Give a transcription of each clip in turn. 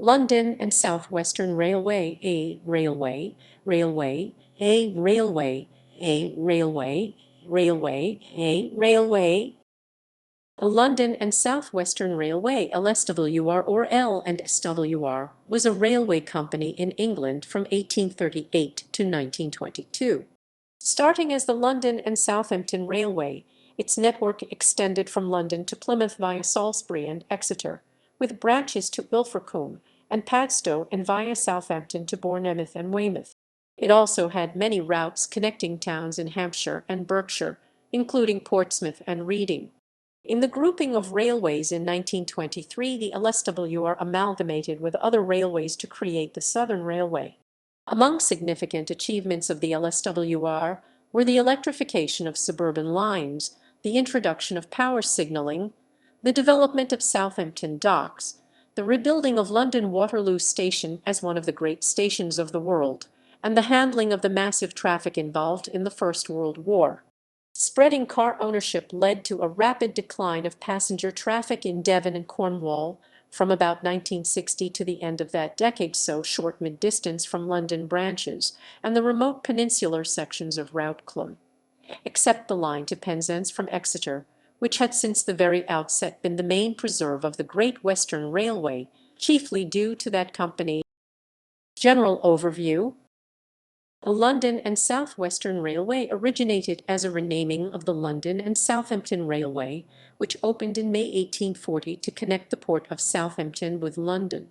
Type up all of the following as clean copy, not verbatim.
London and Southwestern Railway, a railway, railway, a railway, a railway, railway, a railway. The London and Southwestern Railway, LSWR or L&SWR, was a railway company in England from 1838 to 1922. Starting as the London and Southampton Railway, its network extended from London to Plymouth via Salisbury and Exeter, with branches to Ilfracombe and Padstow and via Southampton to Bournemouth and Weymouth. It also had many routes connecting towns in Hampshire and Berkshire, including Portsmouth and Reading. In the grouping of railways in 1923, the LSWR amalgamated with other railways to create the Southern Railway. Among significant achievements of the LSWR were the electrification of suburban lines, the introduction of power signalling, the development of Southampton Docks, the rebuilding of London Waterloo Station as one of the great stations of the world, and the handling of the massive traffic involved in the First World War. Spreading car ownership led to a rapid decline of passenger traffic in Devon and Cornwall from about 1960 to the end of that decade, so short mid-distance from London branches and the remote peninsular sections of Route Clun, except the line to Penzance from Exeter, which had since the very outset been the main preserve of the Great Western Railway, chiefly due to that company. General overview. The London and Southwestern Railway originated as a renaming of the London and Southampton Railway, which opened in May 1840 to connect the port of Southampton with London.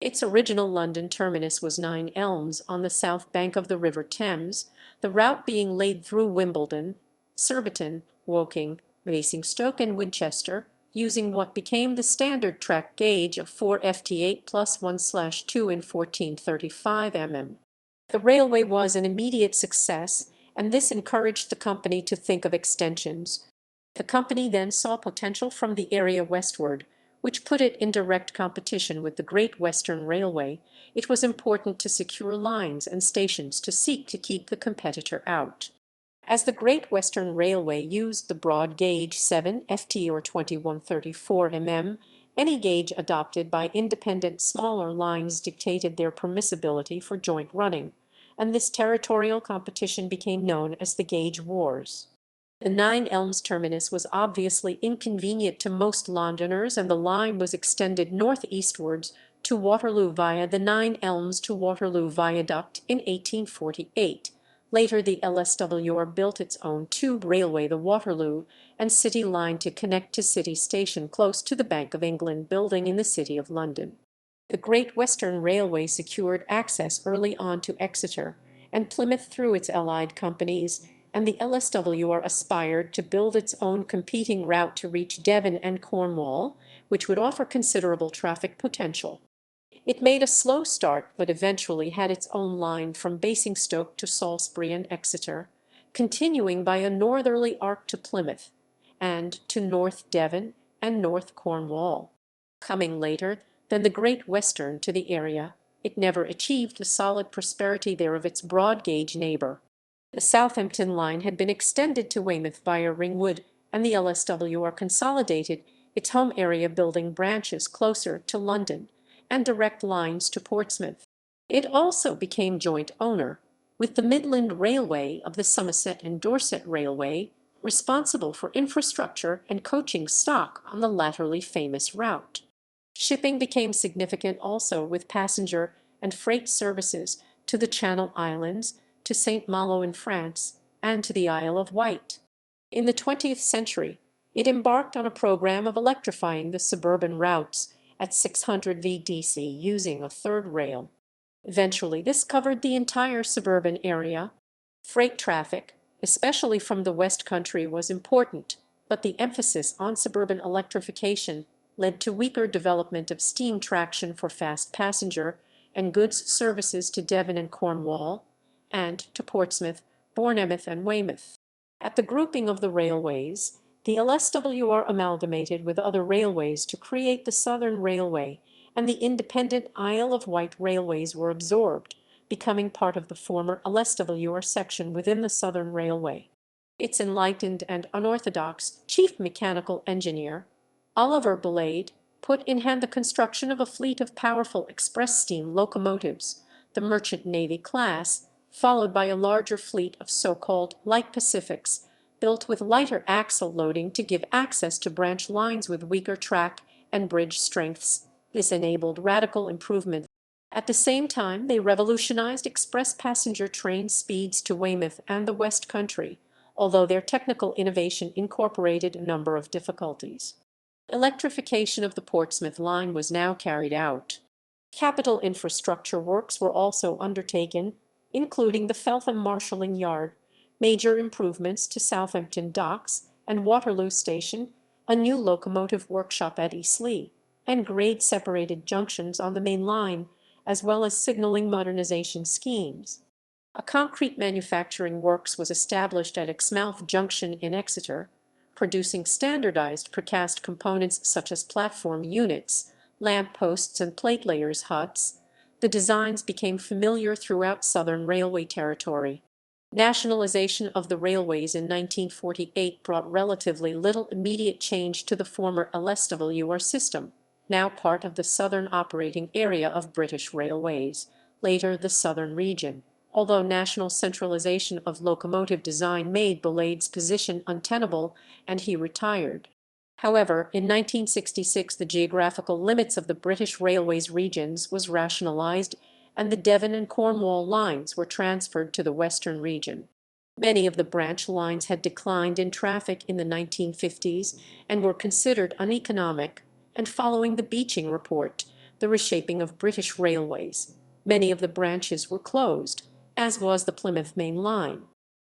Its original London terminus was Nine Elms on the south bank of the River Thames, the route being laid through Wimbledon, Surbiton, Woking, Basingstoke and Winchester, using what became the standard track gauge of 4 ft8 plus 1/2 in 1435 mm. The railway was an immediate success, and this encouraged the company to think of extensions. The company then saw potential from the area westward, which put it in direct competition with the Great Western Railway. It was important to secure lines and stations to seek to keep the competitor out. As the Great Western Railway used the broad gauge 7 ft or 2134 mm, any gauge adopted by independent smaller lines dictated their permissibility for joint running, and this territorial competition became known as the Gage Wars. The Nine Elms terminus was obviously inconvenient to most Londoners, and the line was extended northeastwards to Waterloo via the Nine Elms to Waterloo Viaduct in 1848. Later the LSWR built its own tube railway, the Waterloo and City line, to connect to City Station close to the Bank of England building in the City of London. The Great Western Railway secured access early on to Exeter and Plymouth through its allied companies, and the LSWR aspired to build its own competing route to reach Devon and Cornwall, which would offer considerable traffic potential. It made a slow start, but eventually had its own line from Basingstoke to Salisbury and Exeter, continuing by a northerly arc to Plymouth, and to North Devon and North Cornwall. Coming later than the Great Western to the area, it never achieved the solid prosperity there of its broad gauge neighbour. The Southampton line had been extended to Weymouth via Ringwood, and the LSWR consolidated its home area, building branches closer to London and direct lines to Portsmouth. It also became joint owner with the Midland Railway of the Somerset and Dorset Railway, responsible for infrastructure and coaching stock on the latterly famous route. Shipping became significant also, with passenger and freight services to the Channel Islands, to St. Malo in France, and to the Isle of Wight. In the 20th century, it embarked on a program of electrifying the suburban routes at 600 VDC using a third rail. Eventually, this covered the entire suburban area. Freight traffic, especially from the West Country, was important, but the emphasis on suburban electrification led to weaker development of steam traction for fast passenger and goods services to Devon and Cornwall, and to Portsmouth, Bournemouth and Weymouth. At the grouping of the railways, the LSWR amalgamated with other railways to create the Southern Railway, and the independent Isle of Wight railways were absorbed, becoming part of the former LSWR section within the Southern Railway. Its enlightened and unorthodox chief mechanical engineer, Oliver Blade, put in hand the construction of a fleet of powerful express steam locomotives, the Merchant Navy class, followed by a larger fleet of so-called light Pacifics, built with lighter axle loading to give access to branch lines with weaker track and bridge strengths. This enabled radical improvement. At the same time, they revolutionized express passenger train speeds to Weymouth and the West Country, although their technical innovation incorporated a number of difficulties. Electrification of the Portsmouth line was now carried out. Capital infrastructure works were also undertaken, including the Feltham marshalling yard, major improvements to Southampton Docks and Waterloo Station, a new locomotive workshop at Eastleigh, and grade-separated junctions on the main line, as well as signalling modernization schemes. A concrete manufacturing works was established at Exmouth Junction in Exeter, producing standardized precast components such as platform units, lamp posts, and platelayers huts. The designs became familiar throughout Southern Railway territory. Nationalization of the railways in 1948 brought relatively little immediate change to the former LSWR system, now part of the Southern Operating Area of British Railways, later the Southern Region, although national centralization of locomotive design made Balade's position untenable and he retired. However, in 1966 the geographical limits of the British Railways regions was rationalised and the Devon and Cornwall lines were transferred to the Western region. Many of the branch lines had declined in traffic in the 1950s and were considered uneconomic, and following the Beeching Report, the reshaping of British railways, many of the branches were closed, as was the Plymouth Main Line.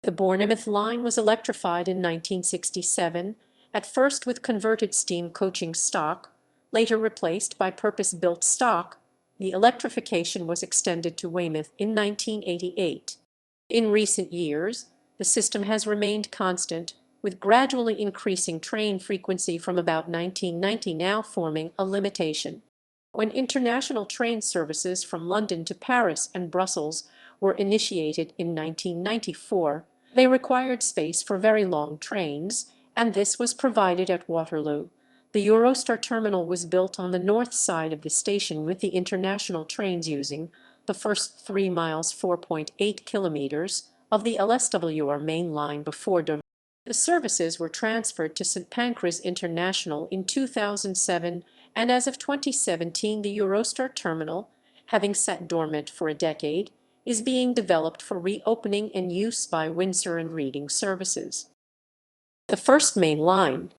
The Bournemouth line was electrified in 1967, at first with converted steam coaching stock, later replaced by purpose-built stock. The electrification was extended to Weymouth in 1988. In recent years, the system has remained constant, with gradually increasing train frequency from about 1990 now forming a limitation. When international train services from London to Paris and Brussels were initiated in 1994, they required space for very long trains, and this was provided at Waterloo. The Eurostar terminal was built on the north side of the station with the international trains using the first 3 miles 4.8 kilometers of the LSWR main line before the services were transferred to St Pancras International in 2007, and as of 2017 the Eurostar terminal, having sat dormant for a decade, is being developed for reopening and use by Windsor and Reading services. The first main line,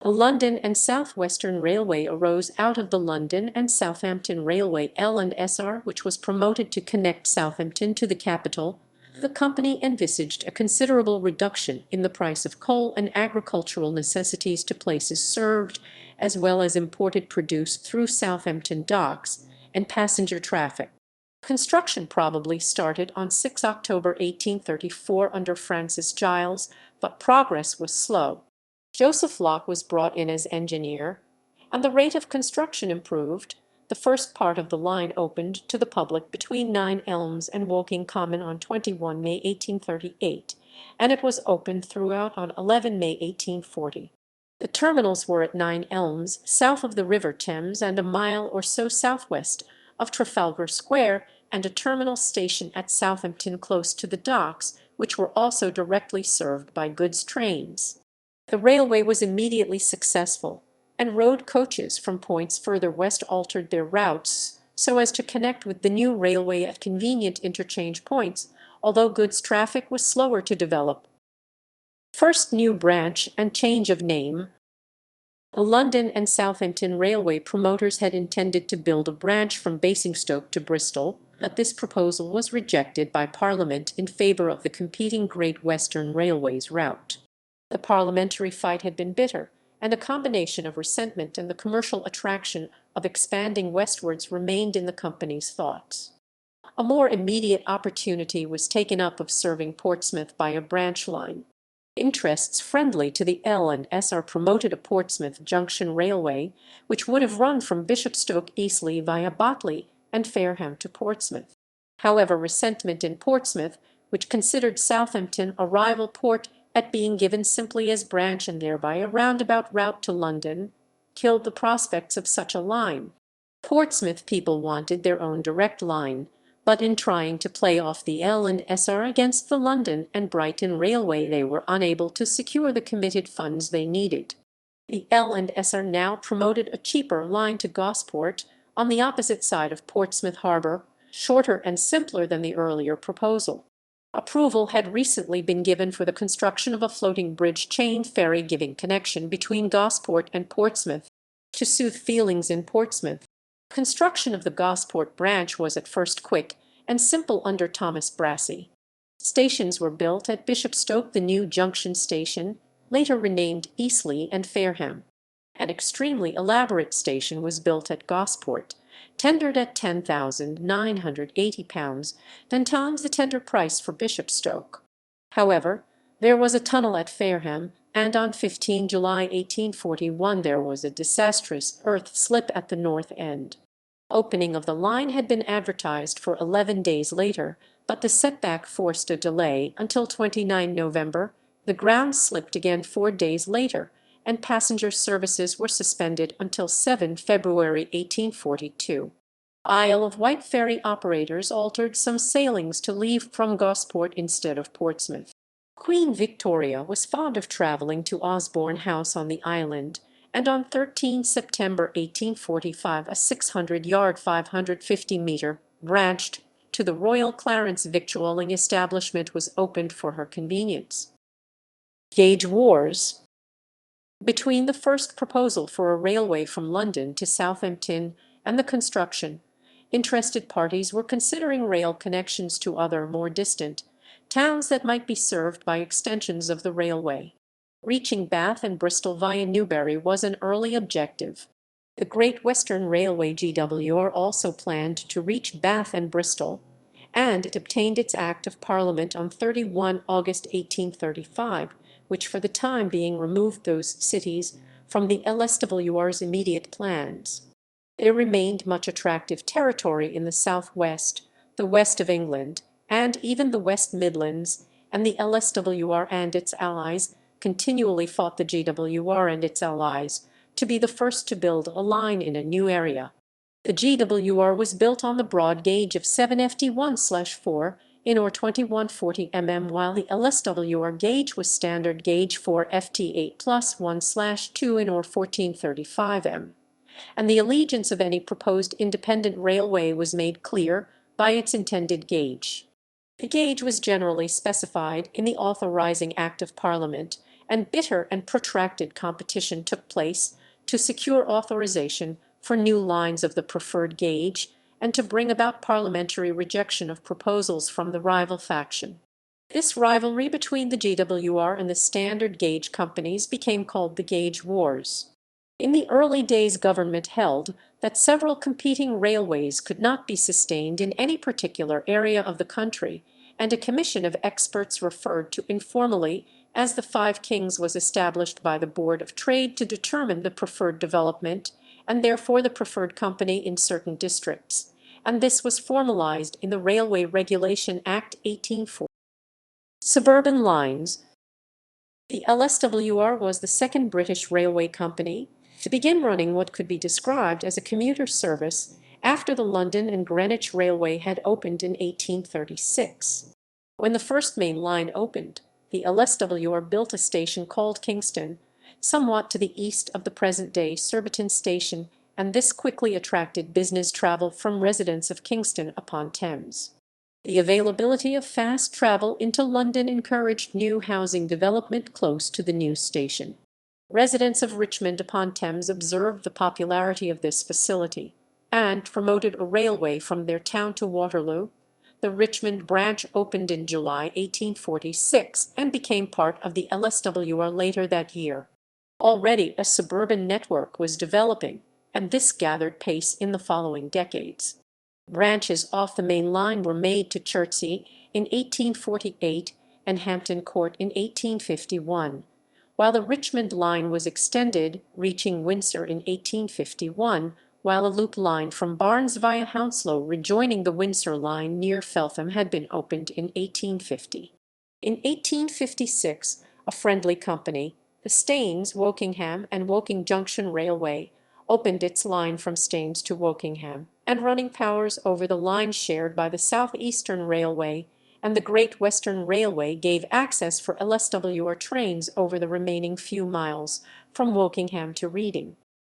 the London and Southwestern Railway, arose out of the London and Southampton Railway L&SWR, which was promoted to connect Southampton to the capital. The company envisaged a considerable reduction in the price of coal and agricultural necessities to places served, as well as imported produce through Southampton Docks and passenger traffic. Construction probably started on 6 October 1834 under Francis Giles, but progress was slow. Joseph Locke was brought in as engineer, and the rate of construction improved. The first part of the line opened to the public between Nine Elms and Woking Common on 21 May 1838, and it was opened throughout on 11 May 1840. The terminals were at Nine Elms, south of the River Thames, and a mile or so southwest of Trafalgar Square, and a terminal station at Southampton close to the docks, which were also directly served by goods trains. The railway was immediately successful, and road coaches from points further west altered their routes so as to connect with the new railway at convenient interchange points, although goods traffic was slower to develop. First new branch and change of name. The London and Southampton Railway promoters had intended to build a branch from Basingstoke to Bristol, but this proposal was rejected by Parliament in favour of the competing Great Western Railways route. The parliamentary fight had been bitter, and a combination of resentment and the commercial attraction of expanding westwards remained in the company's thoughts. A more immediate opportunity was taken up of serving Portsmouth by a branch line. Interests friendly to the L&SWR promoted a Portsmouth Junction Railway, which would have run from Bishopstoke Eastleigh via Botley and Fairham to Portsmouth. However, resentment in Portsmouth, which considered Southampton a rival port, at being given simply as branch and thereby a roundabout route to London, killed the prospects of such a line. Portsmouth people wanted their own direct line, but in trying to play off the L&SWR against the London and Brighton Railway they were unable to secure the committed funds they needed. The L&SWR now promoted a cheaper line to Gosport, on the opposite side of Portsmouth Harbour, shorter and simpler than the earlier proposal. Approval had recently been given for the construction of a floating bridge chain ferry giving connection between Gosport and Portsmouth, to soothe feelings in Portsmouth. Construction of the Gosport branch was at first quick and simple under Thomas Brassey. Stations were built at Bishopstoke, the new junction station, later renamed Eastleigh and Fairham. An extremely elaborate station was built at Gosport, tendered at £10,980, 10 times the tender price for Bishopstoke. However, there was a tunnel at Fairham, and on 15 July 1841 there was a disastrous earth slip at the north end. Opening of the line had been advertised for 11 days later, but the setback forced a delay until 29 November. The ground slipped again 4 days later, and passenger services were suspended until 7 February 1842. Isle of Wight ferry operators altered some sailings to leave from Gosport instead of Portsmouth. Queen Victoria was fond of travelling to Osborne House on the island, and on 13 September 1845 a 600-yard 550-metre branched to the Royal Clarence victualling establishment was opened for her convenience. Gage Wars. Between the first proposal for a railway from London to Southampton and the construction, interested parties were considering rail connections to other, more distant towns that might be served by extensions of the railway. Reaching Bath and Bristol via Newbury was an early objective. The Great Western Railway GWR also planned to reach Bath and Bristol, and it obtained its Act of Parliament on 31 August 1835, which for the time being removed those cities from the LSWR's immediate plans. There remained much attractive territory in the south-west, the west of England, and even the West Midlands, and the LSWR and its allies continually fought the GWR and its allies to be the first to build a line in a new area. The GWR was built on the broad gauge of 7FT1/4 in or 2140 mm, while the LSWR gauge was standard gauge 4FT8+1/2 in or 1435 m, and the allegiance of any proposed independent railway was made clear by its intended gauge. The gauge was generally specified in the Authorising Act of Parliament, and bitter and protracted competition took place to secure authorization for new lines of the preferred gauge, and to bring about parliamentary rejection of proposals from the rival faction. This rivalry between the GWR and the standard gauge companies became called the Gage Wars. In the early days government held that several competing railways could not be sustained in any particular area of the country, and a commission of experts referred to informally as the Five Kings was established by the Board of Trade to determine the preferred development, and therefore the preferred company in certain districts, and this was formalized in the Railway Regulation Act 1840. Suburban Lines. The LSWR was the second British railway company to begin running what could be described as a commuter service after the London and Greenwich Railway had opened in 1836. When the first main line opened, the LSWR built a station called Kingston, somewhat to the east of the present-day Surbiton station, and this quickly attracted business travel from residents of Kingston upon Thames. The availability of fast travel into London encouraged new housing development close to the new station. Residents of Richmond upon Thames observed the popularity of this facility, and promoted a railway from their town to Waterloo. The Richmond branch opened in July 1846 and became part of the LSWR later that year. Already a suburban network was developing, and this gathered pace in the following decades. Branches off the main line were made to Chertsey in 1848 and Hampton Court in 1851, while the Richmond line was extended, reaching Windsor in 1851, while a loop line from Barnes via Hounslow rejoining the Windsor line near Feltham had been opened in 1850. In 1856, a friendly company, The Staines, Wokingham and Woking Junction Railway opened its line from Staines to Wokingham, and running powers over the line shared by the South Eastern Railway and the Great Western Railway gave access for LSWR trains over the remaining few miles from Wokingham to Reading.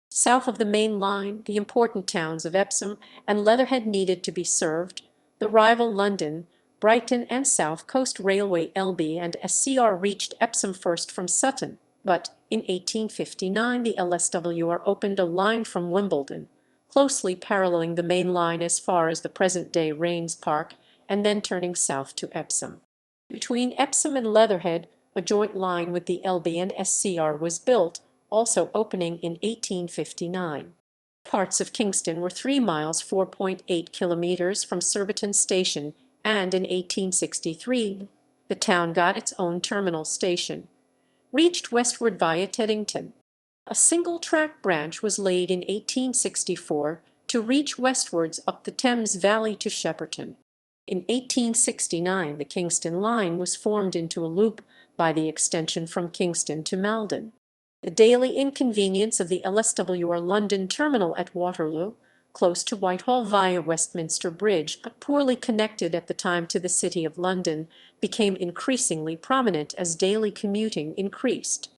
South of the main line, the important towns of Epsom and Leatherhead needed to be served. The rival London, Brighton and South Coast Railway L&SWR reached Epsom first from Sutton, but in 1859 the LSWR opened a line from Wimbledon, closely paralleling the main line as far as the present-day Rains Park, and then turning south to Epsom. Between Epsom and Leatherhead, a joint line with the L&SWR was built, also opening in 1859. Parts of Kingston were 3 miles (4.8 kilometers) from Surbiton Station, and in 1863 the town got its own terminal station. Reached westward via Teddington. A single-track branch was laid in 1864 to reach westwards up the Thames Valley to Shepperton. In 1869 the Kingston line was formed into a loop by the extension from Kingston to Malden. The daily inconvenience of the LSWR London terminal at Waterloo, close to Whitehall via Westminster Bridge, but poorly connected at the time to the City of London, became increasingly prominent as daily commuting increased.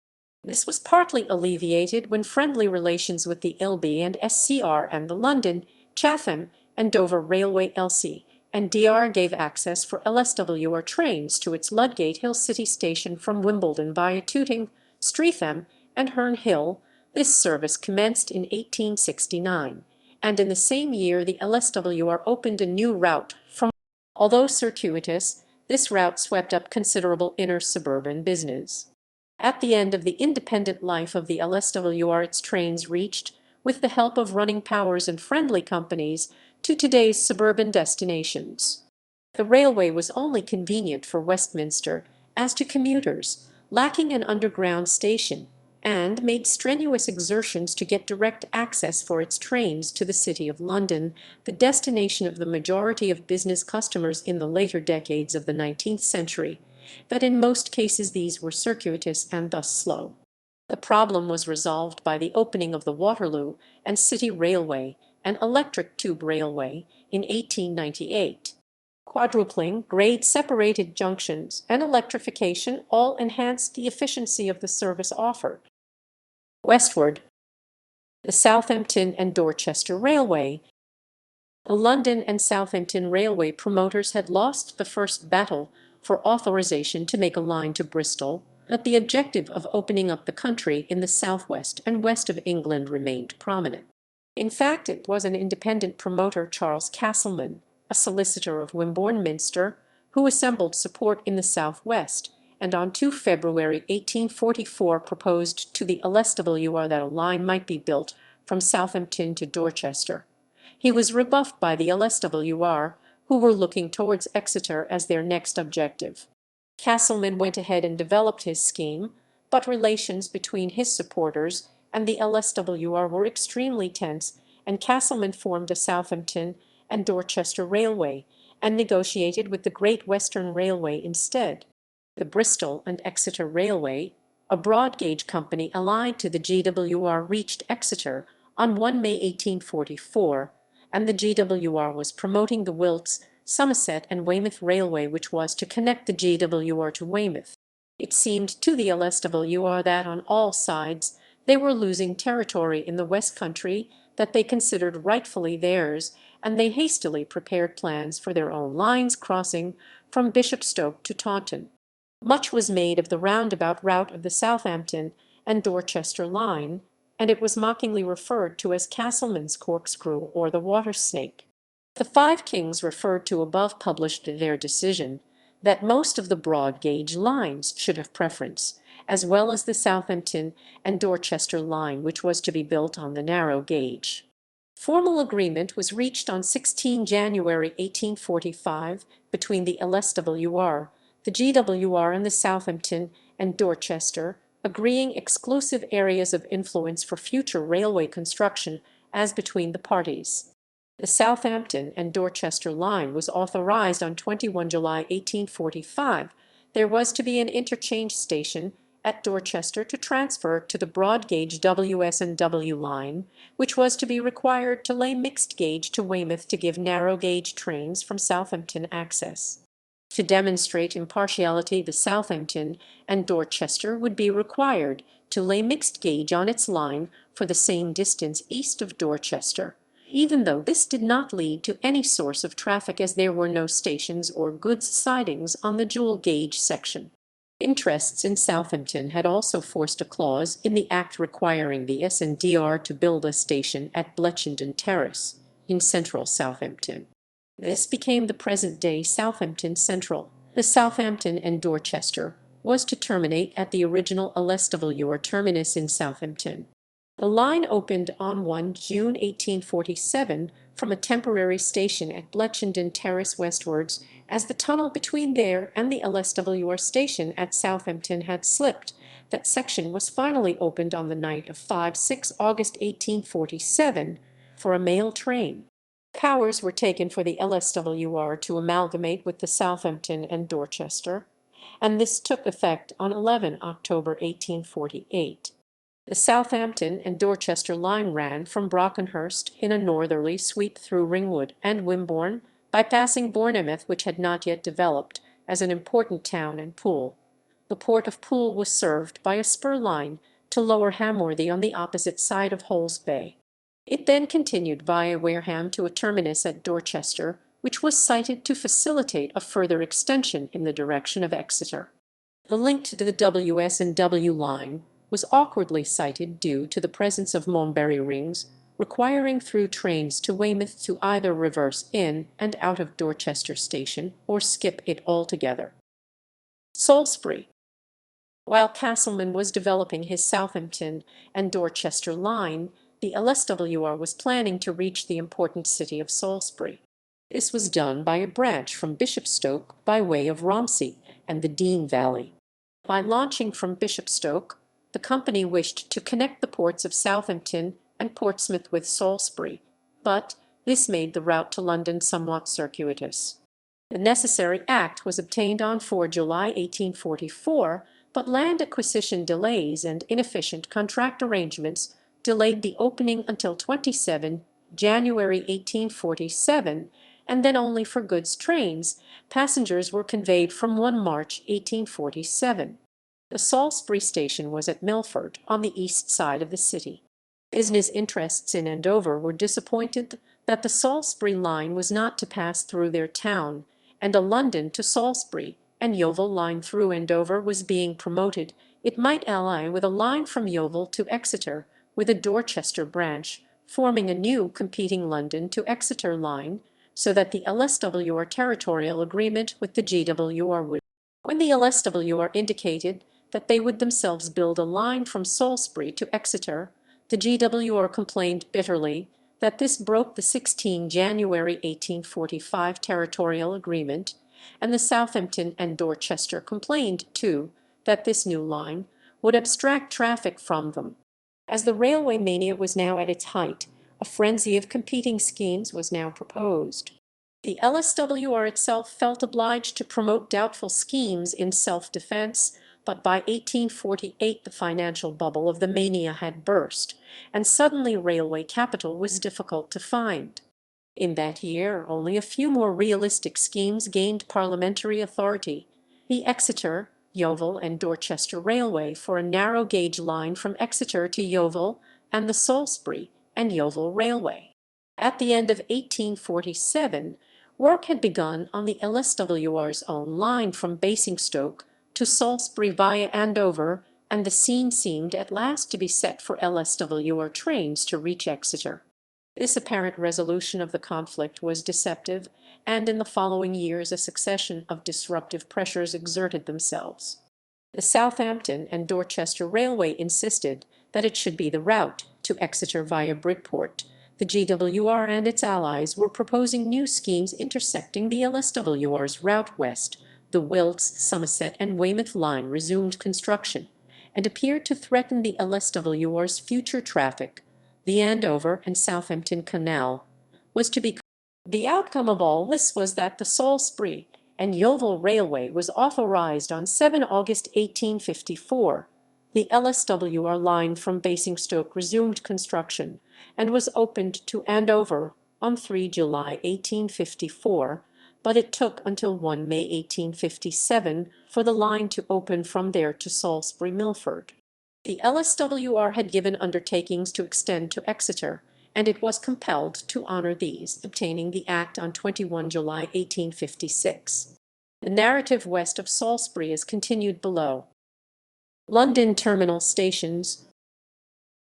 This was partly alleviated when friendly relations with the L&SWR and the London, Chatham, and Dover Railway L&SWR gave access for LSWR trains to its Ludgate Hill City Station from Wimbledon via Tooting, Streatham, and Herne Hill. This service commenced in 1869, and in the same year the LSWR opened a new route from. Although circuitous, this route swept up considerable inner suburban business. At the end of the independent life of the LSWR its trains reached, with the help of running powers and friendly companies, to today's suburban destinations. The railway was only convenient for Westminster as to commuters, lacking an underground station, and made strenuous exertions to get direct access for its trains to the City of London, the destination of the majority of business customers in the later decades of the 19th century, but in most cases these were circuitous and thus slow. The problem was resolved by the opening of the Waterloo and City Railway and electric tube railway in 1898. Quadrupling, grade-separated junctions, and electrification all enhanced the efficiency of the service offered. Westward, the Southampton and Dorchester Railway. The London and Southampton Railway promoters had lost the first battle for authorization to make a line to Bristol, but the objective of opening up the country in the southwest and west of England remained prominent. In fact, it was an independent promoter, Charles Castleman, a solicitor of Wimborne Minster, who assembled support in the southwest, and on 2 February 1844 proposed to the LSWR that a line might be built from Southampton to Dorchester. He was rebuffed by the LSWR, who were looking towards Exeter as their next objective. Castleman went ahead and developed his scheme, but relations between his supporters and the LSWR were extremely tense, and Castleman formed a Southampton and Dorchester Railway, and negotiated with the Great Western Railway instead. The Bristol and Exeter Railway, a broad gauge company allied to the GWR, reached Exeter on 1 May 1844, and the GWR was promoting the Wilts, Somerset and Weymouth Railway, which was to connect the GWR to Weymouth. It seemed to the LSWR that on all sides they were losing territory in the West Country that they considered rightfully theirs, and they hastily prepared plans for their own lines crossing from Bishopstoke to Taunton. Much was made of the roundabout route of the Southampton and Dorchester line, and it was mockingly referred to as Castleman's corkscrew or the water snake. The five kings referred to above published their decision that most of the broad gauge lines should have preference, as well as the Southampton and Dorchester line, which was to be built on the narrow gauge. Formal agreement was reached on 16 January 1845 between the LSWR, the GWR and the Southampton and Dorchester, agreeing exclusive areas of influence for future railway construction as between the parties. The Southampton and Dorchester line was authorized on 21 July 1845. There was to be an interchange station at Dorchester to transfer to the broad gauge W&W line, which was to be required to lay mixed gauge to Weymouth to give narrow gauge trains from Southampton access. To demonstrate impartiality, the Southampton and Dorchester would be required to lay mixed gauge on its line for the same distance east of Dorchester, even though this did not lead to any source of traffic as there were no stations or goods sidings on the dual gauge section. Interests in Southampton had also forced a clause in the Act requiring the S&DR to build a station at Bletchendon Terrace in central Southampton. This became the present-day Southampton Central. The Southampton and Dorchester was to terminate at the original LSWR terminus in Southampton. The line opened on 1 June 1847 from a temporary station at Bletchendon Terrace westwards, as the tunnel between there and the LSWR station at Southampton had slipped. That section was finally opened on the night of 5–6 August 1847 for a mail train. Powers were taken for the LSWR to amalgamate with the Southampton and Dorchester, and this took effect on 11 October 1848. The Southampton and Dorchester line ran from Brockenhurst in a northerly sweep through Ringwood and Wimborne, bypassing Bournemouth, which had not yet developed as an important town and pool. The port of Poole was served by a spur line to Lower Hamworthy on the opposite side of Holes Bay. It then continued via Wareham to a terminus at Dorchester, which was sited to facilitate a further extension in the direction of Exeter. The link to the W&W line was awkwardly sited due to the presence of Monbury rings, requiring through trains to Weymouth to either reverse in and out of Dorchester station or skip it altogether. Salisbury. While Castleman was developing his Southampton and Dorchester line, the LSWR was planning to reach the important city of Salisbury. This was done by a branch from Bishopstoke by way of Romsey and the Dean Valley. By launching from Bishopstoke, the company wished to connect the ports of Southampton and Portsmouth with Salisbury, but this made the route to London somewhat circuitous. The necessary act was obtained on 4 July 1844, but land acquisition delays and inefficient contract arrangements delayed the opening until 27 January 1847, and then only for goods trains. Passengers were conveyed from 1 March 1847. The Salisbury station was at Milford, on the east side of the city. Business interests in Andover were disappointed that the Salisbury line was not to pass through their town, and a London to Salisbury and Yeovil line through Andover was being promoted. It might ally with a line from Yeovil to Exeter, with a Dorchester branch, forming a new competing London to Exeter line, so that the LSWR territorial agreement with the GWR would. When the LSWR indicated that they would themselves build a line from Salisbury to Exeter, the GWR complained bitterly that this broke the 16 January 1845 territorial agreement, and the Southampton and Dorchester complained, too, that this new line would abstract traffic from them. As the railway mania was now at its height, a frenzy of competing schemes was now proposed. The LSWR itself felt obliged to promote doubtful schemes in self-defense, but by 1848 the financial bubble of the mania had burst, and suddenly railway capital was difficult to find. In that year only a few more realistic schemes gained parliamentary authority: the Exeter, Yeovil and Dorchester Railway for a narrow gauge line from Exeter to Yeovil, and the Salisbury and Yeovil Railway. At the end of 1847, work had begun on the LSWR's own line from Basingstoke to Salisbury via Andover, and the scene seemed at last to be set for LSWR trains to reach Exeter. This apparent resolution of the conflict was deceptive, and in the following years a succession of disruptive pressures exerted themselves. The Southampton and Dorchester Railway insisted that it should be the route to Exeter via Bridport. The GWR and its allies were proposing new schemes intersecting the LSWR's route west. The Wilts, Somerset and Weymouth line resumed construction, and appeared to threaten the LSWR's future traffic. The Andover and Southampton Canal was to be. The outcome of all this was that the Salisbury and Yeovil Railway was authorized on 7 August 1854, The LSWR line from Basingstoke resumed construction and was opened to Andover on 3 July 1854, but it took until 1 May 1857 for the line to open from there to Salisbury Milford. The LSWR had given undertakings to extend to Exeter, and it was compelled to honour these, obtaining the Act on 21 July 1856. The narrative west of Salisbury is continued below. London terminal stations.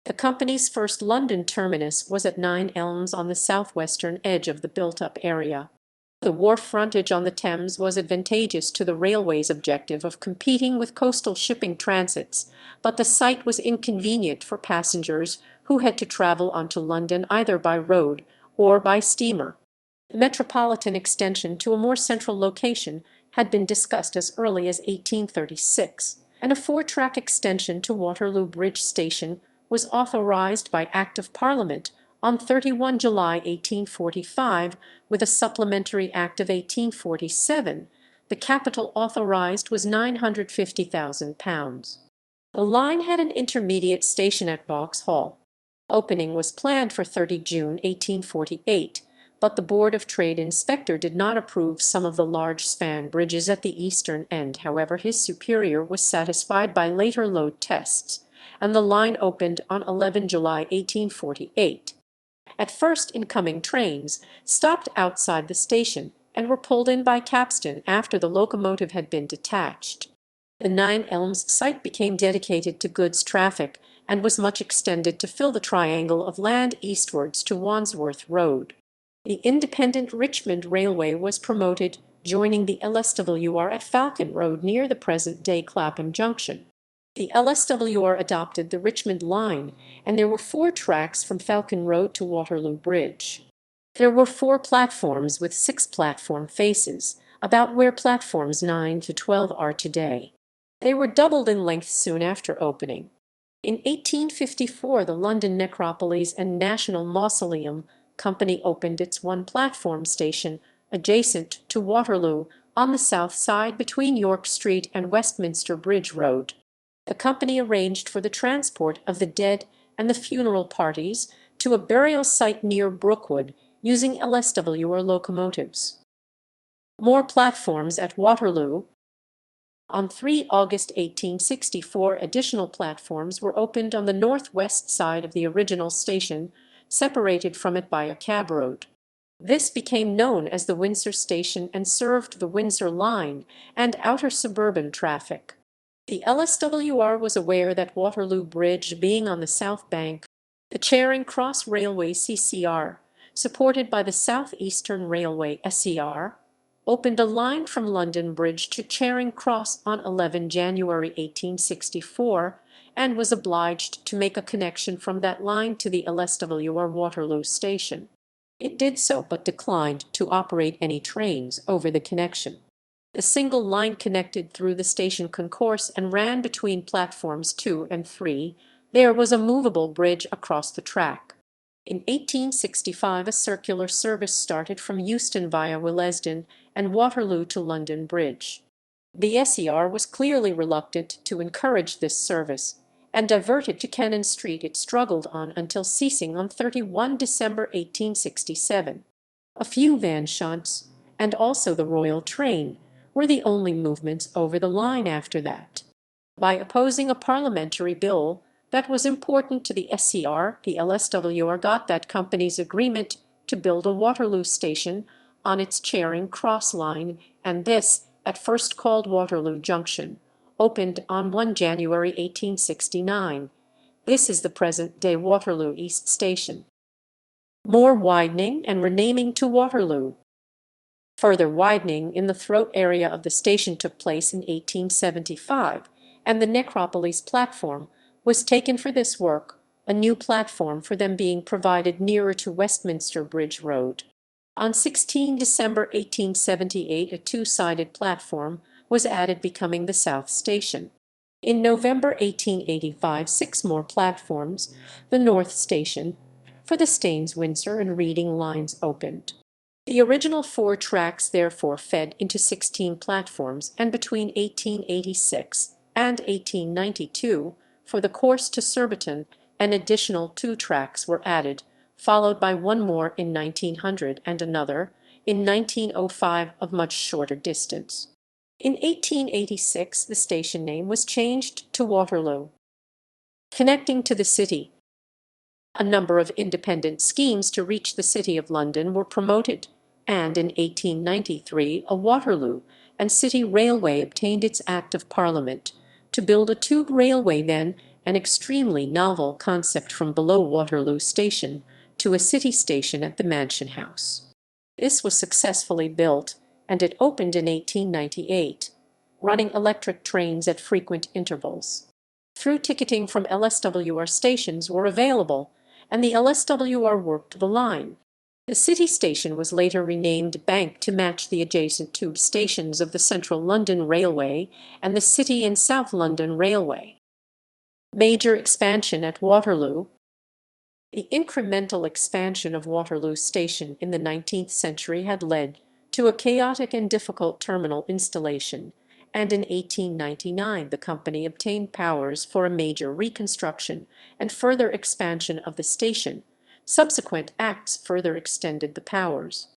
The company's first London terminus was at 9 Elms on the southwestern edge of the built-up area. The wharf frontage on the Thames was advantageous to the railway's objective of competing with coastal shipping transits, but the site was inconvenient for passengers who had to travel on to London either by road or by steamer. The metropolitan extension to a more central location had been discussed as early as 1836, and a four-track extension to Waterloo Bridge Station was authorized by Act of Parliament on 31 July 1845, with a supplementary Act of 1847. The capital authorized was £950,000. The line had an intermediate station at Vauxhall. Opening was planned for 30 June 1848, but the Board of Trade Inspector did not approve some of the large span bridges at the eastern end. However, his superior was satisfied by later load tests, and the line opened on 11 July 1848. At first, incoming trains stopped outside the station and were pulled in by capstan after the locomotive had been detached. The 9 Elms site became dedicated to goods traffic and was much extended to fill the triangle of land eastwards to Wandsworth Road. The independent Richmond Railway was promoted, joining the LSWR at Falcon Road near the present-day Clapham Junction. The LSWR adopted the Richmond line, and there were 4 tracks from Falcon Road to Waterloo Bridge. There were 4 platforms with 6 platform faces, about where platforms 9 to 12 are today. They were doubled in length soon after opening. In 1854, the London Necropolis and National Mausoleum Company opened its one-platform station adjacent to Waterloo on the south side between York Street and Westminster Bridge Road. The company arranged for the transport of the dead and the funeral parties to a burial site near Brookwood using LSWR locomotives. More platforms at Waterloo. On 3 August 1864, additional platforms were opened on the northwest side of the original station, separated from it by a cab road. This became known as the Windsor Station and served the Windsor line and outer suburban traffic. The LSWR was aware that Waterloo Bridge being on the south bank, the Charing Cross Railway CCR, supported by the South Eastern Railway SER, opened a line from London Bridge to Charing Cross on 11 January 1864, and was obliged to make a connection from that line to the LSWR Waterloo station. It did so, but declined to operate any trains over the connection. The single line connected through the station concourse and ran between platforms 2 and 3. There was a movable bridge across the track. In 1865, a circular service started from Euston via Willesden and Waterloo to London Bridge. The SER was clearly reluctant to encourage this service, and diverted to Cannon Street it struggled on until ceasing on 31 December 1867. A few van shunts, and also the Royal train, were the only movements over the line after that. By opposing a parliamentary bill that was important to the SER, the LSWR got that company's agreement to build a Waterloo station on its Charing Cross line, and this, at first called Waterloo Junction, opened on 1 January 1869. This is the present-day Waterloo East Station. More widening and renaming to Waterloo. Further widening in the throat area of the station took place in 1875, and the Necropolis platform was taken for this work, a new platform for them being provided nearer to Westminster Bridge Road. On 16 December 1878, a 2-sided platform was added, becoming the South Station. In November 1885, 6 more platforms, the North Station, for the Staines, Windsor and Reading lines opened. The original 4 tracks therefore fed into 16 platforms, and between 1886 and 1892, For the course to Surbiton, an additional 2 tracks were added, followed by one more in 1900 and another in 1905 of much shorter distance. In 1886 the station name was changed to Waterloo. Connecting to the city, a number of independent schemes to reach the City of London were promoted, and in 1893 a Waterloo and City Railway obtained its Act of Parliament to build a tube railway, then an extremely novel concept from below Waterloo Station to a city station at the Mansion House. This was successfully built, and it opened in 1898, running electric trains at frequent intervals. Through ticketing from LSWR stations were available, and the LSWR worked the line. The city station was later renamed Bank to match the adjacent tube stations of the Central London Railway and the City and South London Railway. Major expansion at Waterloo. The incremental expansion of Waterloo Station in the 19th century had led to a chaotic and difficult terminal installation, and in 1899 the company obtained powers for a major reconstruction and further expansion of the station. Subsequent acts further extended the powers.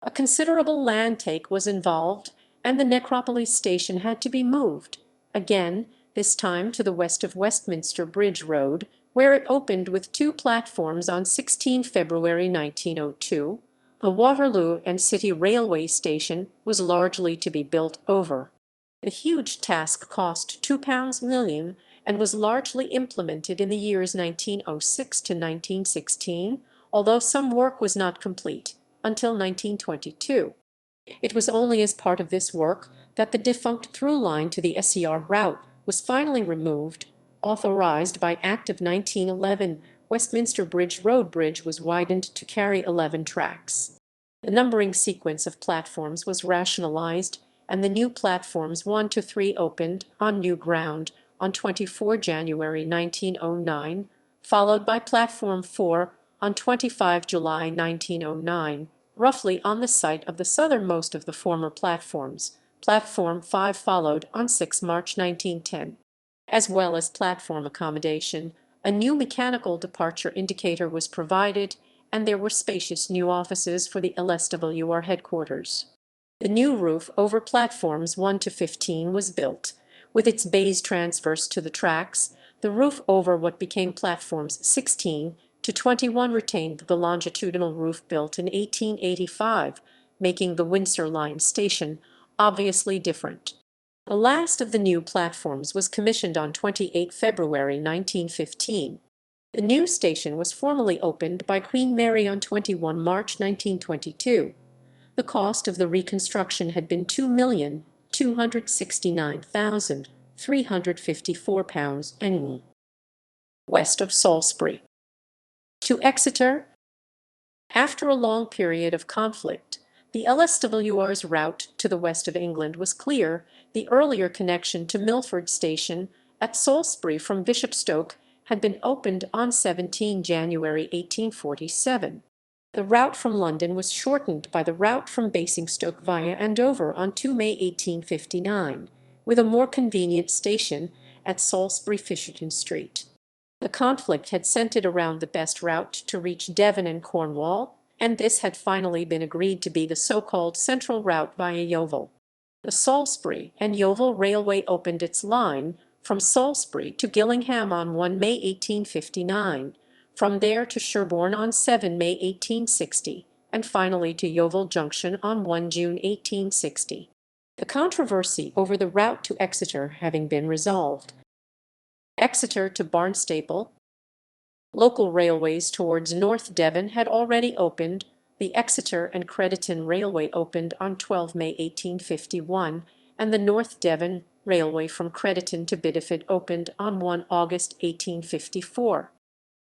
A considerable land take was involved, and the Necropolis station had to be moved, again, this time to the west of Westminster Bridge Road, where it opened with 2 platforms on 16 February 1902. The Waterloo and City Railway station was largely to be built over. The huge task cost £2 million and was largely implemented in the years 1906 to 1916, although some work was not complete until 1922. It was only as part of this work that the defunct through line to the SER route was finally removed. Authorized by Act of 1911, Westminster Bridge Road Bridge was widened to carry 11 tracks. The numbering sequence of platforms was rationalized, and the new platforms 1 to 3 opened on new ground on 24 January 1909, followed by platform 4 on 25 July 1909, roughly on the site of the southernmost of the former platforms. Platform 5 followed on 6 March 1910. As well as platform accommodation, a new mechanical departure indicator was provided, and there were spacious new offices for the LSWR headquarters. The new roof over platforms 1 to 15 was built, with its bays transverse to the tracks. The roof over what became platforms 16 to 21 retained the longitudinal roof built in 1885, making the Windsor Line station obviously different. The last of the new platforms was commissioned on 28 February 1915. The new station was formally opened by Queen Mary on 21 March 1922. The cost of the reconstruction had been £2,269,354 annually. West of Salisbury. To Exeter. After a long period of conflict, the LSWR's route to the west of England was clear. The earlier connection to Milford Station at Salisbury from Bishopstoke had been opened on 17 January 1847. The route from London was shortened by the route from Basingstoke via Andover on 2 May 1859, with a more convenient station at Salisbury Fisherton Street. The conflict had centred around the best route to reach Devon and Cornwall, and this had finally been agreed to be the so-called central route via Yeovil. The Salisbury and Yeovil Railway opened its line from Salisbury to Gillingham on 1 May 1859, from there to Sherborne on 7 May 1860, and finally to Yeovil Junction on 1 June 1860. The controversy over the route to Exeter having been resolved. Exeter to Barnstaple. Local railways towards North Devon had already opened. The Exeter and Crediton Railway opened on 12 May 1851, and the North Devon Railway from Crediton to Bideford opened on 1 August 1854.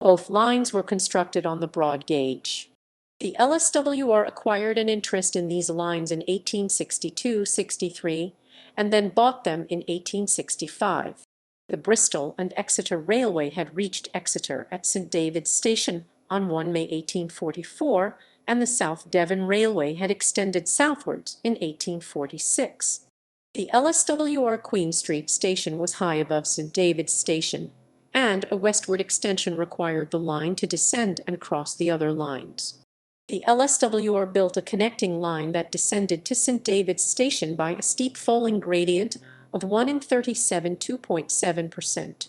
Both lines were constructed on the broad gauge. The LSWR acquired an interest in these lines in 1862-63 and then bought them in 1865. The Bristol and Exeter Railway had reached Exeter at St David's Station on 1 May 1844, and the South Devon Railway had extended southwards in 1846. The LSWR Queen Street Station was high above St David's Station, and a westward extension required the line to descend and cross the other lines. The LSWR built a connecting line that descended to St. David's Station by a steep falling gradient of 1 in 37 2.7%.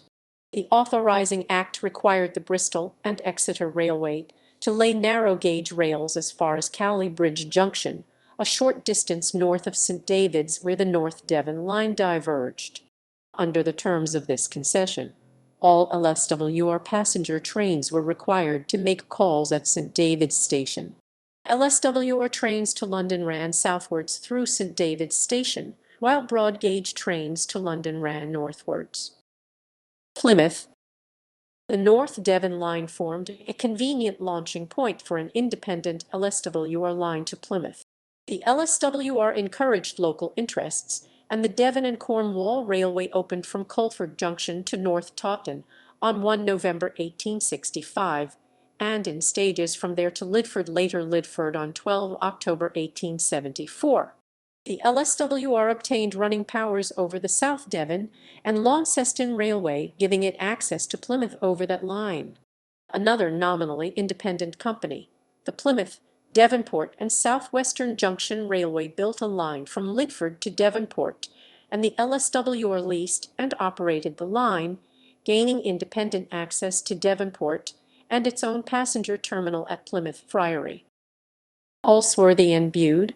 The Authorising Act required the Bristol and Exeter Railway to lay narrow gauge rails as far as Cowley Bridge Junction, a short distance north of St. David's where the North Devon line diverged. Under the terms of this concession, all LSWR passenger trains were required to make calls at St. David's Station. LSWR trains to London ran southwards through St. David's Station, while broad gauge trains to London ran northwards. Plymouth. The North Devon line formed a convenient launching point for an independent LSWR line to Plymouth. The LSWR encouraged local interests, and the Devon and Cornwall Railway opened from Culford Junction to North Taunton on 1 November 1865, and in stages from there to Lidford, later Lidford on 12 October 1874. The LSWR obtained running powers over the South Devon and Launceston Railway, giving it access to Plymouth over that line. Another nominally independent company, the Plymouth, Devonport and South Western Junction Railway, built a line from Lidford to Devonport, and the LSWR leased and operated the line, gaining independent access to Devonport and its own passenger terminal at Plymouth Friary. Holsworthy and Bude.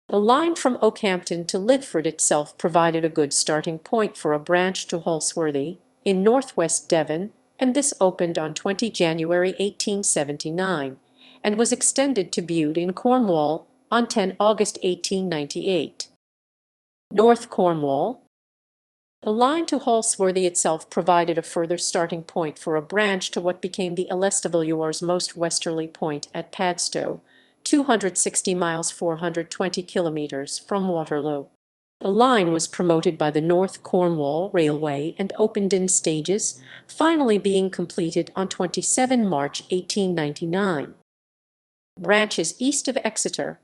The line from Okehampton to Lidford itself provided a good starting point for a branch to Holsworthy, in northwest Devon, and this opened on 20 January 1879, and was extended to Bude in Cornwall on 10 August 1898. North Cornwall. The line to Holsworthy itself provided a further starting point for a branch to what became the LSWR's most westerly point at Padstow, 260 miles 420 kilometers from Waterloo. The line was promoted by the North Cornwall Railway and opened in stages, finally being completed on 27 March 1899. Branches east of Exeter.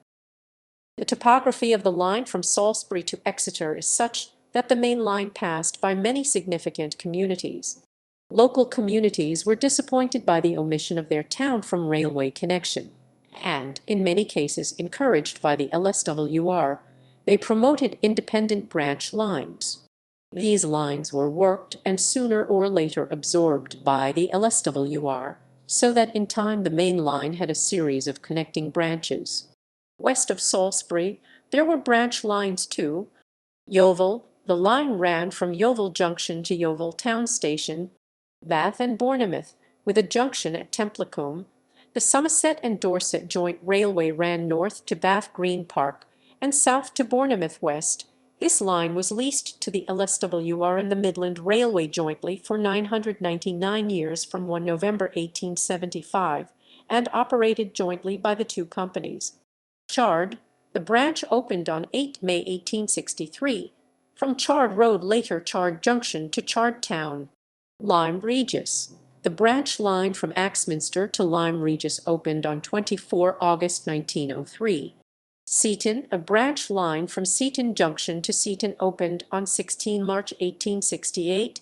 The topography of the line from Salisbury to Exeter is such that the main line passed by many significant communities. Local communities were disappointed by the omission of their town from railway connection, and, in many cases encouraged by the LSWR, they promoted independent branch lines. These lines were worked and sooner or later absorbed by the LSWR, so that in time the main line had a series of connecting branches. West of Salisbury, there were branch lines too. Yeovil, the line ran from Yeovil Junction to Yeovil Town Station. Bath and Bournemouth, with a junction at Templecombe. The Somerset and Dorset Joint Railway ran north to Bath Green Park and south to Bournemouth West. This line was leased to the LSWR and the Midland Railway jointly for 999 years from 1 November 1875, and operated jointly by the two companies. Chard, the branch opened on 8 May 1863, from Chard Road, later Chard Junction, to Chard Town. Lyme Regis. The branch line from Axminster to Lyme Regis opened on 24 August 1903. Seaton, a branch line from Seaton Junction to Seaton, opened on 16 March 1868.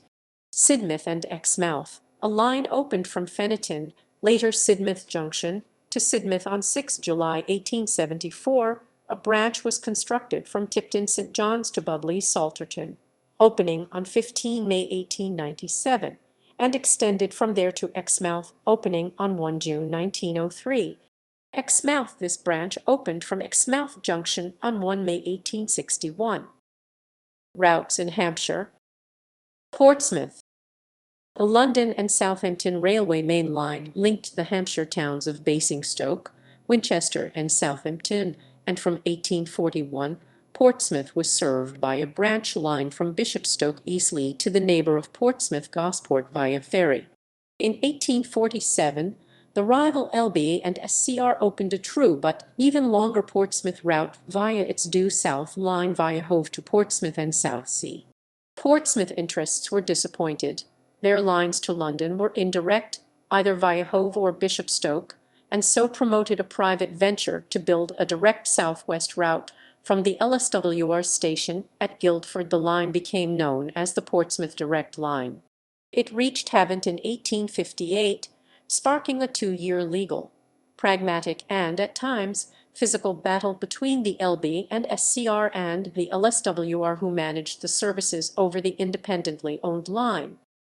Sidmouth and Exmouth, a line opened from Fenniton, later Sidmouth Junction, to Sidmouth on 6 July 1874. A branch was constructed from Tipton St. John's to Budleigh Salterton, opening on 15 May 1897, and extended from there to Exmouth, opening on 1 June 1903. Exmouth, this branch opened from Exmouth Junction on 1 May 1861. Routes in Hampshire. Portsmouth. The London and Southampton Railway main line linked the Hampshire towns of Basingstoke, Winchester and Southampton, and from 1841 Portsmouth was served by a branch line from Bishopstoke Eastleigh to the neighbour of Portsmouth Gosport via Ferry. In 1847 the rival L&SWR opened a true but even longer Portsmouth route via its due south line via Hove to Portsmouth and Southsea. Portsmouth interests were disappointed. Their lines to London were indirect, either via Hove or Bishopstoke, and so promoted a private venture to build a direct southwest route from the LSWR station at Guildford. The line became known as the Portsmouth Direct Line. It reached Havant in 1858, sparking a 2-year legal, pragmatic and, at times, physical battle between the LB and SCR and the LSWR, who managed the services over the independently owned line.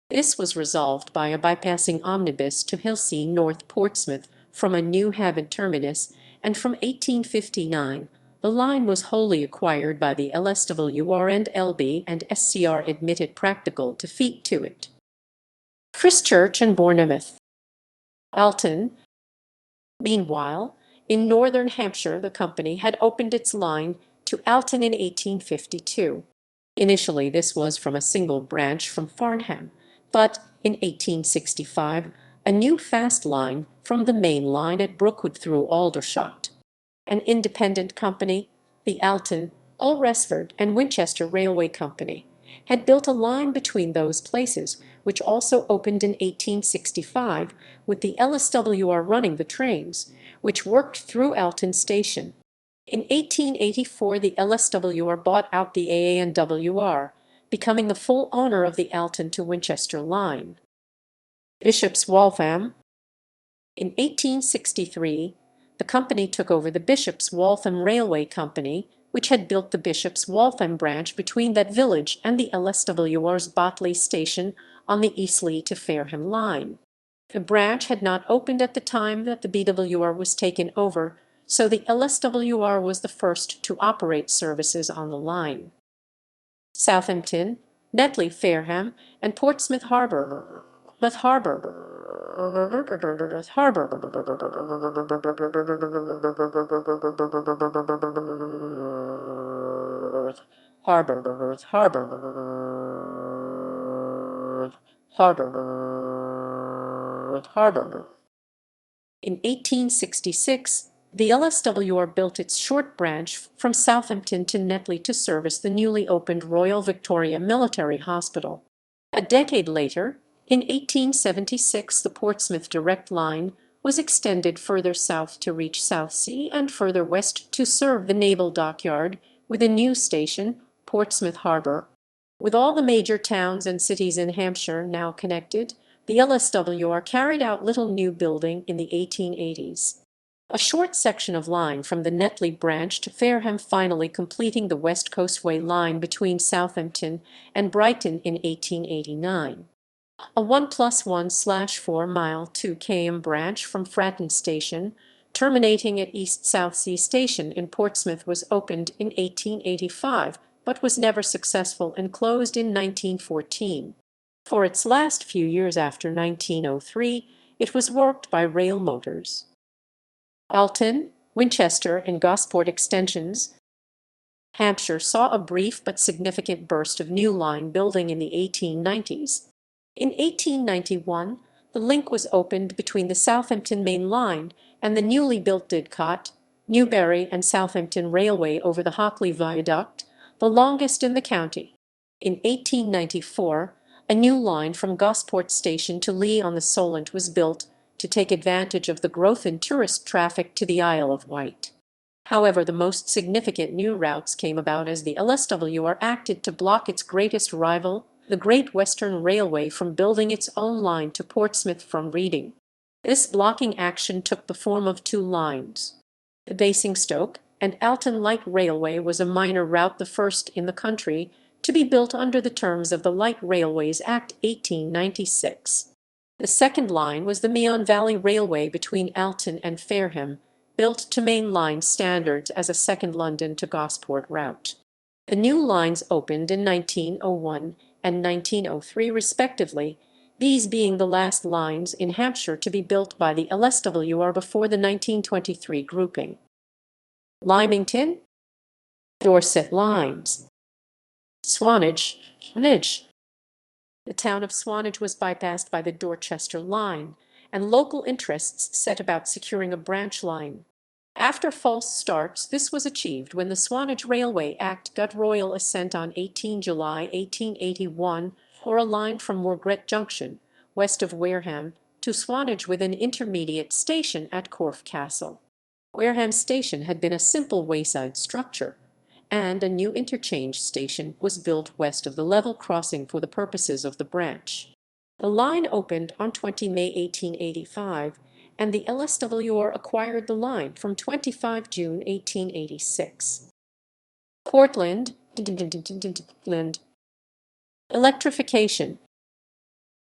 This was resolved by a bypassing omnibus to Hilsea North Portsmouth from a new Havant terminus, and from 1859 the line was wholly acquired by the LSWR, and LB and SCR admitted practical defeat to it. Christchurch and Bournemouth. Alton. Meanwhile, in northern Hampshire the company had opened its line to Alton in 1852. Initially this was from a single branch from Farnham, but in 1865 a new fast line from the main line at Brookwood through Aldershot. An independent company, the Alton, Alresford and Winchester Railway Company, had built a line between those places, which also opened in 1865, with the LSWR running the trains, which worked through Alton Station. In 1884 the LSWR bought out the AANWR, becoming the full owner of the Alton to Winchester line. Bishop's Waltham. In 1863 the company took over the Bishop's Waltham Railway Company, which had built the Bishop's Waltham branch between that village and the LSWR's Botley Station on the Eastleigh to Fairham line. The branch had not opened at the time that the BWR was taken over, so the LSWR was the first to operate services on the line. Southampton, Netley, Fairham, and Portsmouth Harbour. Harbour. In 1866, the LSWR built its short branch from Southampton to Netley to service the newly opened Royal Victoria Military Hospital. A decade later, in 1876, the Portsmouth Direct Line was extended further south to reach Southsea and further west to serve the naval dockyard, with a new station, Portsmouth Harbour. With all the major towns and cities in Hampshire now connected, the LSWR carried out little new building in the 1880s. A short section of line from the Netley branch to Fairham, finally completing the West Coastway line between Southampton and Brighton in 1889. A 1+1/4 mile 2 km branch from Fratton Station, terminating at East Southsea Station in Portsmouth, was opened in 1885, but was never successful and closed in 1914. For its last few years after 1903, it was worked by Rail Motors. Alton, Winchester, and Gosport extensions. Hampshire saw a brief but significant burst of new line building in the 1890s. In 1891, the link was opened between the Southampton Main Line and the newly built Didcot, Newbury and Southampton Railway over the Hockley Viaduct, the longest in the county. In 1894, a new line from Gosport Station to Lee on the Solent was built to take advantage of the growth in tourist traffic to the Isle of Wight. However, the most significant new routes came about as the LSWR acted to block its greatest rival, the Great Western Railway, from building its own line to Portsmouth from Reading. This blocking action took the form of two lines. The Basingstoke and Alton Light Railway was a minor route, the first in the country to be built under the terms of the Light Railways Act 1896. The second line was the Meon Valley Railway between Alton and Fairham, built to main line standards as a second London to Gosport route. The new lines opened in 1901 and 1903 respectively, these being the last lines in Hampshire to be built by the LSWR before the 1923 grouping. Lymington, Dorset Lines. Swanage. The town of Swanage was bypassed by the Dorchester line, and local interests set about securing a branch line. After false starts, this was achieved when the Swanage Railway Act got royal assent on 18 July 1881 for a line from Morgret Junction, west of Wareham, to Swanage with an intermediate station at Corfe Castle. Wareham Station had been a simple wayside structure, and a new interchange station was built west of the level crossing for the purposes of the branch. The line opened on 20 May 1885, and the LSWR acquired the line from 25 June 1886. Portland, electrification.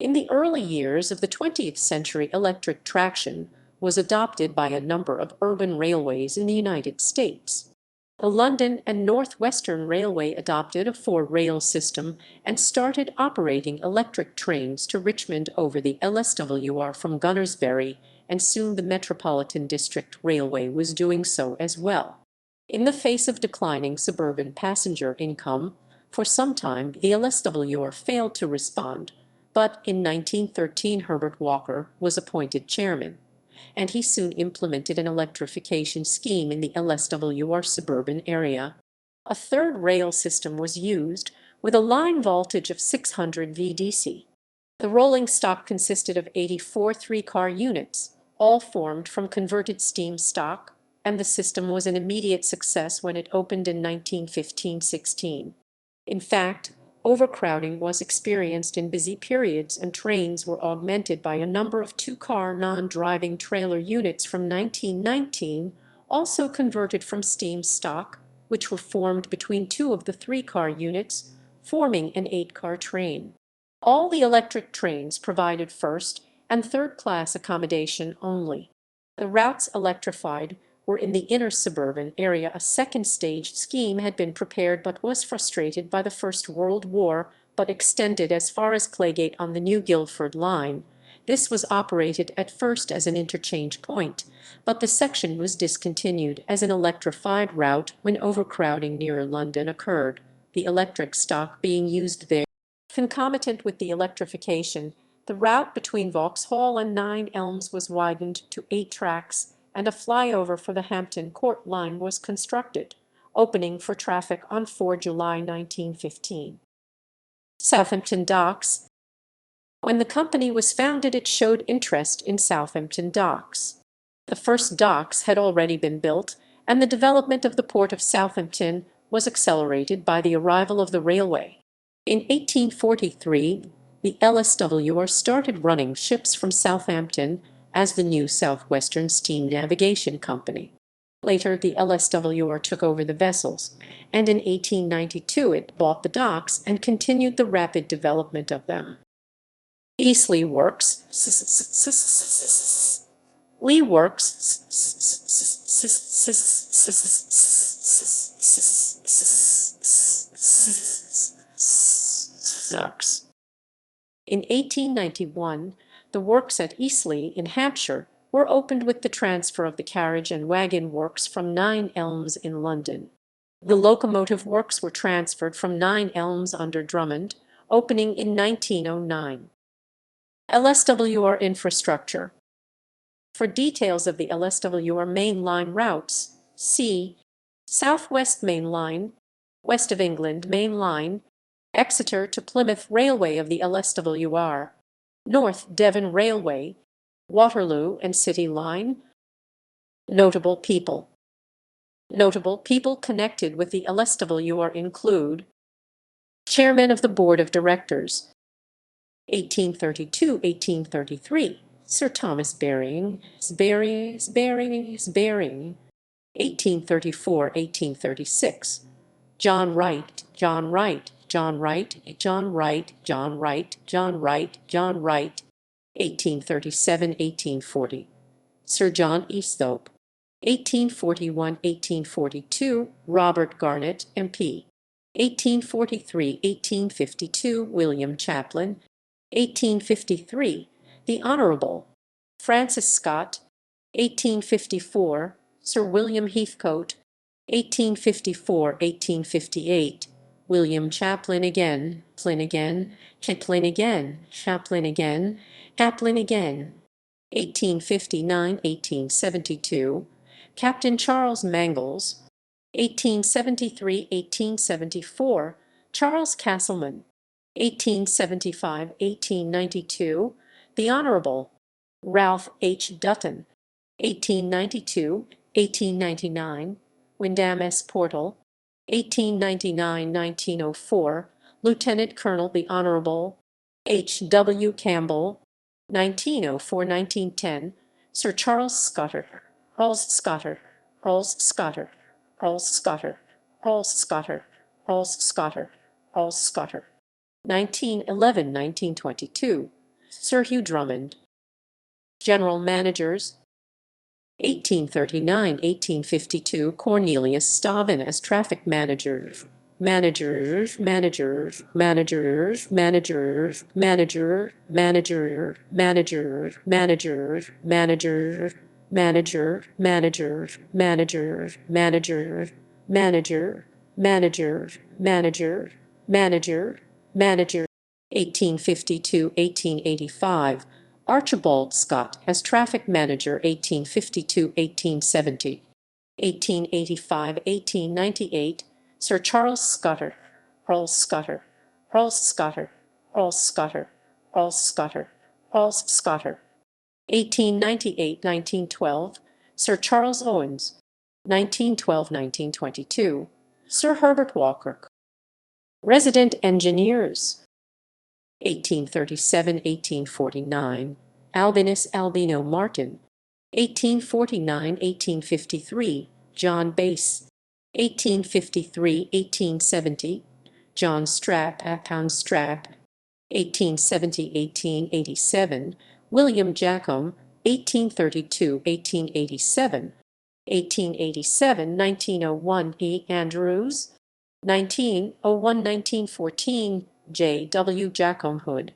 In the early years of the 20th century, electric traction was adopted by a number of urban railways in the United States. The London and Northwestern Railway adopted a four-rail system and started operating electric trains to Richmond over the LSWR from Gunnersbury, and soon the Metropolitan District Railway was doing so as well. In the face of declining suburban passenger income, for some time the LSWR failed to respond, but in 1913 Herbert Walker was appointed chairman, and he soon implemented an electrification scheme in the LSWR suburban area. A third rail system was used, with a line voltage of 600 VDC. The rolling stock consisted of 84 three-car units, all formed from converted steam stock, and the system was an immediate success when it opened in 1915-16. In fact, overcrowding was experienced in busy periods, and trains were augmented by a number of two-car non-driving trailer units from 1919, also converted from steam stock, which were formed between two of the three-car units, forming an eight-car train. All the electric trains provided first and third-class accommodation only. The routes electrified were in the inner suburban area. A second stage scheme had been prepared but was frustrated by the First World War, but extended as far as Claygate on the new Guildford line. This was operated at first as an interchange point, but the section was discontinued as an electrified route when overcrowding near London occurred, the electric stock being used there. Concomitant with the electrification, the route between Vauxhall and Nine Elms was widened to 8 tracks, and a flyover for the Hampton Court line was constructed, opening for traffic on 4 July 1915. Southampton Docks. When the company was founded, it showed interest in Southampton Docks. The first docks had already been built, and the development of the port of Southampton was accelerated by the arrival of the railway. In 1843, the LSWR started running ships from Southampton as the New Southwestern Steam Navigation Company. Later, the LSWR took over the vessels, and in 1892 it bought the docks and continued the rapid development of them. Eastleigh Works. Lee Works. Docks. In 1891, the works at Eastleigh in Hampshire were opened with the transfer of the carriage and wagon works from Nine Elms in London. The locomotive works were transferred from Nine Elms under Drummond, opening in 1909. LSWR infrastructure. For details of the LSWR main line routes, see South West Main Line, West of England Main Line, Exeter to Plymouth Railway of the LSWR, North Devon Railway, Waterloo and City Line. Notable people. Notable people connected with the LSWR include Chairman of the Board of Directors, 1832-1833, Sir Thomas Baring, 1834-1836, John Wright, John Wright, John Wright, John Wright, John Wright, John Wright, John Wright, 1837-1840, Sir John Easthorpe, 1841-1842, Robert Garnett, MP, 1843-1852, William Chaplin, 1853, the Honourable Francis Scott, 1854, Sir William Heathcote, 1854-1858, William Chaplin again, Chaplin again, Chaplin again, Chaplin again, Chaplin again, 1859-1872, Captain Charles Mangles, 1873-1874, Charles Castleman, 1875-1892, the Honourable Ralph H. Dutton, 1892-1899, Wyndham S. Portal, 1899-1904, Lieutenant Colonel the Honourable H. W. Campbell, 1904–1910, Sir Charles Scudder, Charles Scudder, Charles Scudder, Charles Scudder, Charles Scudder, Charles Scudder, Charles Scudder, 1911–1922, Sir Hugh Drummond. General Managers: 1839–1852, Cornelius Stauven as Traffic Manager. Managers, managers, managers, managers, manager, manager, managers, managers, managers, manager, managers, managers, managers, manager, managers, managers, manager, manager. 1852–1885, Archibald Scott as Traffic Manager. 1852–1870. 1885–1898, Sir Charles Scudder, Charles Scudder, Charles Scudder, Charles Scudder, Charles Scudder, Charles Scudder. 1898–1912, Sir Charles Owens. 1912–1922, Sir Herbert Walker. Resident Engineers: 1837–1849, Albinus Albino Martin. 1849–1853, John Bass. 1853–1870, John Strap, Pound Strap. 1870–1887, William Jacomb. 1832–1887, 1887–1901, E. Andrews. 1901–1914, J. W. Jacomb Hood.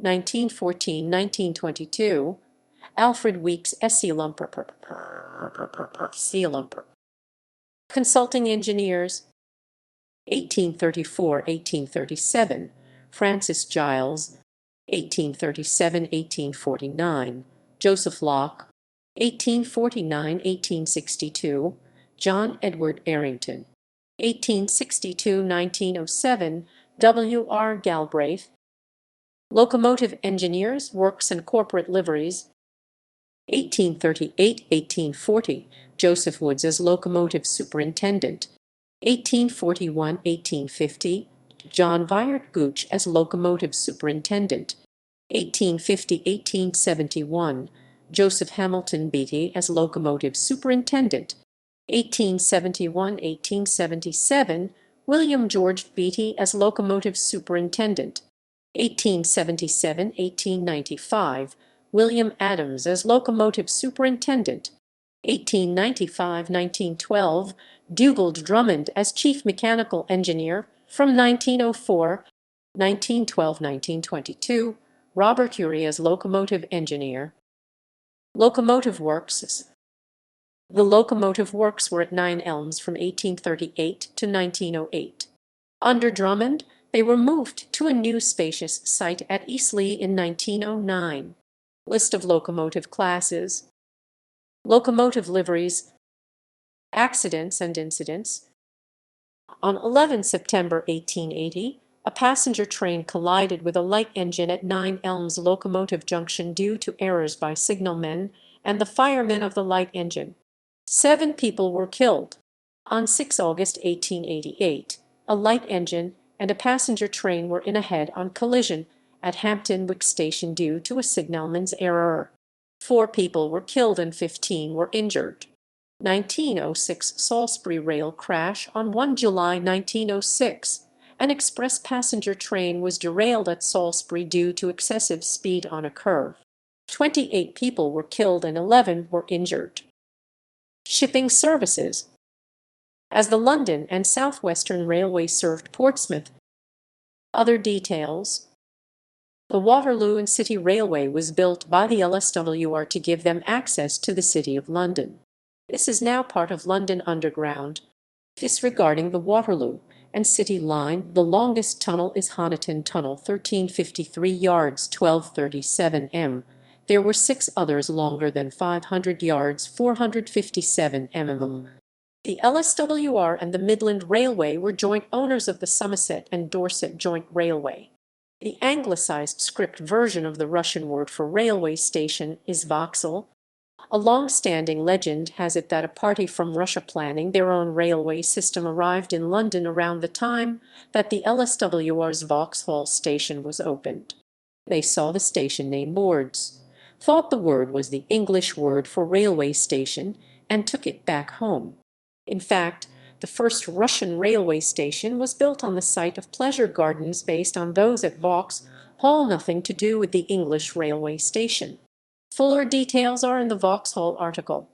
1914–1922, Alfred Weeks, Sealumper. Consulting Engineers: 1834–1837, Francis Giles. 1837–1849, Joseph Locke. 1849–1862, John Edward Arrington. 1862–1907, W. R. Galbraith. Locomotive Engineers, Works and Corporate Liveries: 1838–1840, Joseph Woods as Locomotive Superintendent. 1841–1850, John Viart Gooch as Locomotive Superintendent. 1850–1871, Joseph Hamilton Beattie as Locomotive Superintendent. 1871–1877, William George Beattie as Locomotive Superintendent. 1877–1895, William Adams as Locomotive Superintendent. 1895–1912, Dugald Drummond as Chief Mechanical Engineer from 1904. 1912–1922, Robert Urey as Locomotive Engineer. Locomotive Works. The locomotive works were at Nine Elms from 1838 to 1908. Under Drummond, they were moved to a new spacious site at Eastleigh in 1909. List of locomotive classes. Locomotive liveries. Accidents and incidents. On 11 September 1880, a passenger train collided with a light engine at Nine Elms Locomotive Junction due to errors by signalmen and the firemen of the light engine. 7 people were killed. On 6 August 1888, a light engine and a passenger train were in a head-on collision at Hampton Wick Station due to a signalman's error. 4 people were killed and 15 were injured. 1906 Salisbury rail crash. On 1 July 1906, an express passenger train was derailed at Salisbury due to excessive speed on a curve. 28 people were killed and 11 were injured. Shipping services. As the London and Southwestern Railway served Portsmouth. Other details. The Waterloo and City Railway was built by the LSWR to give them access to the City of London. This is now part of London Underground. Disregarding the Waterloo and City Line, the longest tunnel is Honiton Tunnel, 1353 yards, 1237 m. There were 6 others longer than 500 yards, 457 mm. The LSWR and the Midland Railway were joint owners of the Somerset and Dorset Joint Railway. The anglicized script version of the Russian word for railway station is Vauxhall. A long-standing legend has it that a party from Russia planning their own railway system arrived in London around the time that the LSWR's Vauxhall station was opened. They saw the station name boards, thought the word was the English word for railway station, and took it back home. In fact, the first Russian railway station was built on the site of pleasure gardens based on those at Vauxhall, nothing to do with the English railway station. Fuller details are in the Vauxhall article.